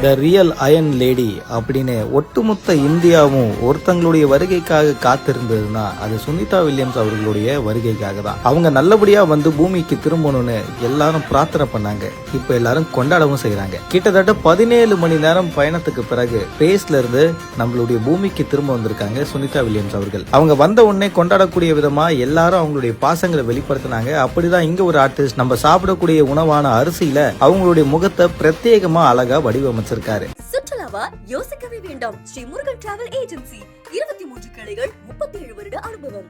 The real iron lady அப்படின்னு ஒட்டுமொத்த இந்தியாவும் ஒருத்தங்களுடைய வருகைக்காக காத்திருந்ததுன்னா அது சுனிதா வில்லியம்ஸ் அவர்களுடைய வருகைக்காக தான். அவங்க நல்லபடியா வந்து பூமிக்கு திரும்பணும்னு எல்லாரும் பிரார்த்தனை பண்ணாங்க. இப்ப எல்லாரும் கொண்டாடவும் செய்யறாங்க. கிட்டத்தட்ட 17 மணி நேரம் பயணத்துக்கு பிறகு ஸ்பேஸ்ல இருந்து நம்மளுடைய பூமிக்கு திரும்ப வந்திருக்காங்க சுனிதா வில்லியம்ஸ் அவர்கள். அவங்க வந்த உடனே கொண்டாடக்கூடிய விதமா எல்லாரும் அவங்களுடைய பாசங்களை வெளிப்படுத்தினாங்க. அப்படிதான் இங்க ஒரு ஆர்டிஸ்ட் நம்ம சாப்பிடக்கூடிய உணவான அரிசியில அவங்களுடைய முகத்தை பிரத்யேகமா அழகா வடிவமைச்சிருக்காரு. சுற்றுலாவா யோசிக்கவே வேண்டாம். ஸ்ரீ முருகன் டிராவல் ஏஜென்சி 23 கிளைகள் 37 வருட அனுபவம்.